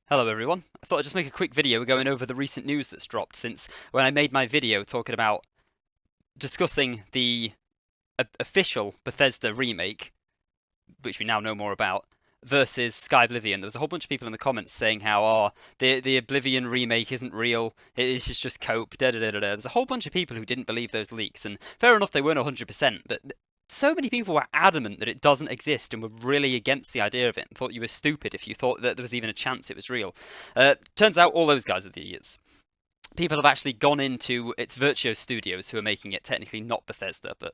Hello everyone. I thought I'd just make a quick video going over the recent news that's dropped since when I made my video talking about discussing the official Bethesda remake, which we now know more about, versus Sky Oblivion. There was a whole bunch of people in the comments saying how the Oblivion remake isn't real, it is just cope, da da da da da. There's a whole bunch of people who didn't believe those leaks, and fair enough they weren't 100%, but so many people were adamant that it doesn't exist and were really against the idea of it and thought you were stupid if you thought that there was even a chance it was real. Turns out all those guys are the idiots. People have actually gone into its Virtuo Studios who are making it, technically not Bethesda, but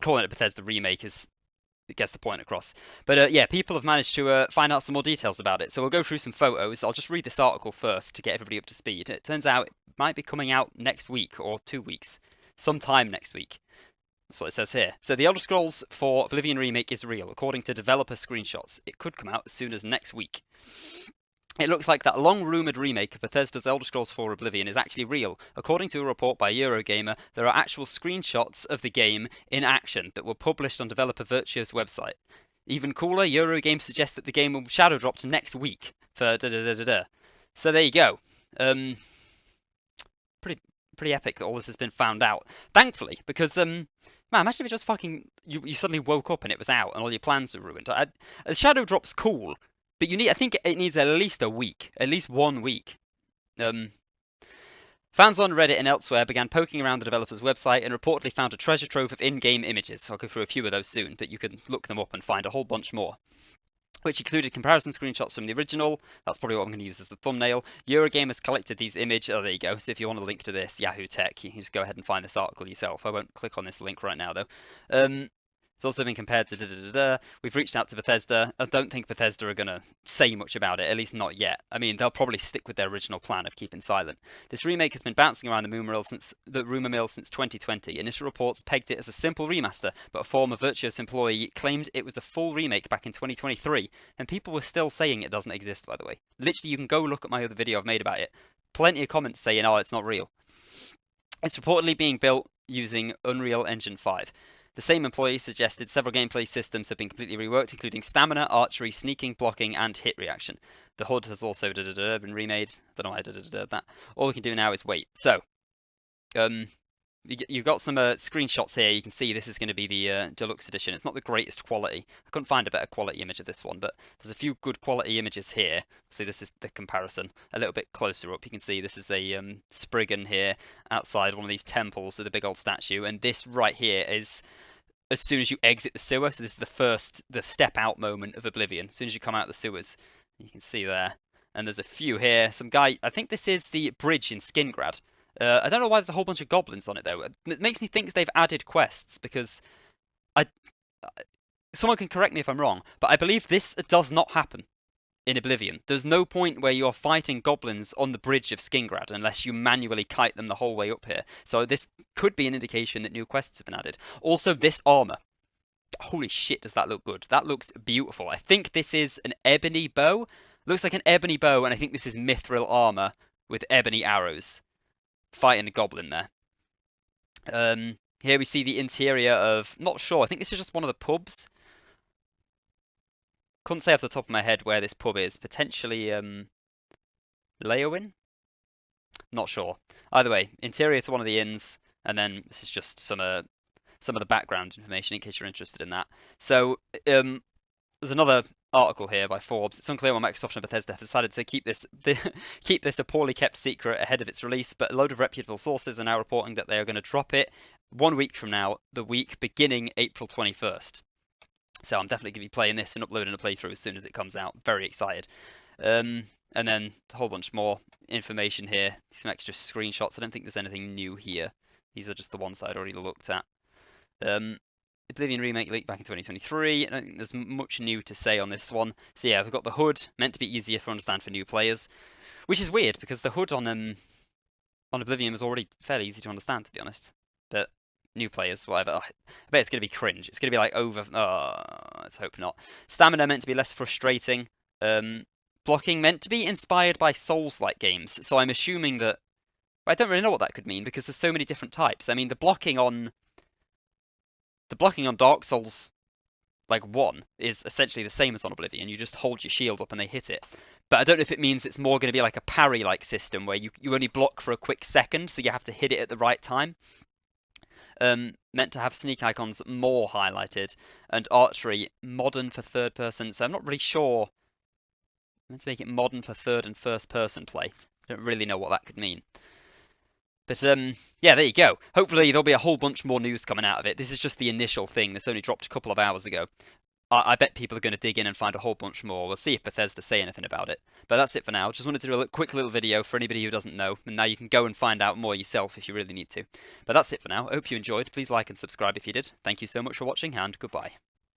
calling it Bethesda remake is it gets the point across. But yeah, people have managed to find out some more details about it. So we'll go through some photos. I'll just read this article first to get everybody up to speed. It turns out it might be coming out next week or 2 weeks, sometime next week. That's what it says here. So the Elder Scrolls 4 Oblivion Remake is real, according to developer screenshots. It could come out as soon as next week. It looks like that long-rumoured remake of Bethesda's Elder Scrolls 4 Oblivion is actually real. According to a report by Eurogamer, there are actual screenshots of the game in action that were published on developer Virtuo's website. Even cooler, Eurogame suggests that the game will shadow drop to next week for da-da-da-da-da. So there you go. Pretty epic that all this has been found out. Thankfully, because man, imagine if it just fucking you suddenly woke up and it was out and all your plans were ruined. A shadow drop's cool, but I think it needs at least a week, at least 1 week. Fans on Reddit and elsewhere began poking around the developer's website and reportedly found a treasure trove of in-game images. I'll go through a few of those soon, but you can look them up and find a whole bunch more, which included comparison screenshots from the original. That's probably what I'm going to use as a thumbnail. Eurogame has collected these images. Oh, there you go. So if you want a link to this, Yahoo Tech, you can just go ahead and find this article yourself. I won't click on this link right now, though. It's also been compared to da-da-da-da. We've reached out to Bethesda. I don't think Bethesda are going to say much about it, at least not yet. I mean, they'll probably stick with their original plan of keeping silent. This remake has been bouncing around the rumor mill since 2020. Initial reports pegged it as a simple remaster, but a former Virtuos employee claimed it was a full remake back in 2023, and people were still saying it doesn't exist, by the way. Literally, you can go look at my other video I've made about it. Plenty of comments saying, oh, it's not real. It's reportedly being built using Unreal Engine 5. The same employee suggested several gameplay systems have been completely reworked, including stamina, archery, sneaking, blocking, and hit reaction. The HUD has also been remade. I don't know why I that. All we can do now is wait. So, you've got some screenshots here. You can see this is going to be the deluxe edition. It's not the greatest quality. I couldn't find a better quality image of this one, but there's a few good quality images here. See, this is the comparison. A little bit closer up, you can see this is a Spriggan here outside one of these temples with a big old statue, and this right here is as soon as you exit the sewer. So this is the step out moment of Oblivion. As soon as you come out of the sewers, you can see there. And there's a few here. Some guy, I think this is the bridge in Skingrad. I don't know why there's a whole bunch of goblins on it though. It makes me think they've added quests because I someone can correct me if I'm wrong, but I believe this does not happen in Oblivion. There's no point where you're fighting goblins on the bridge of Skingrad unless you manually kite them the whole way up here. So this could be an indication that new quests have been added. Also, this armor. Holy shit, does that look good. That looks beautiful. I think this is an ebony bow. Looks like an ebony bow, and I think this is mithril armor with ebony arrows. Fighting a goblin there. Here we see the interior of... Not sure, I think this is just one of the pubs. Couldn't say off the top of my head where this pub is. Potentially, Leowin? Not sure. Either way, interior to one of the inns, and then this is just some of the background information in case you're interested in that. So, there's another article here by Forbes. It's unclear why Microsoft and Bethesda have decided to keep this a poorly kept secret ahead of its release, but a load of reputable sources are now reporting that they are going to drop it 1 week from now, the week beginning April 21st. So I'm definitely going to be playing this and uploading a playthrough as soon as it comes out. Very excited. And then a whole bunch more information here. Some extra screenshots. I don't think there's anything new here. These are just the ones that I'd already looked at. Oblivion Remake leaked back in 2023. I don't think there's much new to say on this one. So yeah, we've got the HUD, meant to be easier to understand for new players. Which is weird, because the HUD on Oblivion was already fairly easy to understand, to be honest. But new players, whatever. I bet it's going to be cringe. It's going to be like over... let's hope not. Stamina meant to be less frustrating. Blocking meant to be inspired by Souls-like games. So I'm assuming that... I don't really know what that could mean, because there's so many different types. I mean, the blocking on Dark Souls, like 1, is essentially the same as on Oblivion. You just hold your shield up and they hit it. But I don't know if it means it's more going to be like a parry-like system where you only block for a quick second, so you have to hit it at the right time. Meant to have sneak icons more highlighted, and archery modern for third person. So I'm not really sure. Meant to make it modern for third and first person play. I don't really know what that could mean. But yeah, there you go. Hopefully there'll be a whole bunch more news coming out of it. This is just the initial thing. This only dropped a couple of hours ago. I bet people are going to dig in and find a whole bunch more. We'll see if Bethesda say anything about it. But that's it for now. Just wanted to do a quick little video for anybody who doesn't know, and now you can go and find out more yourself if you really need to. But that's it for now. I hope you enjoyed. Please like and subscribe if you did. Thank you so much for watching, and goodbye.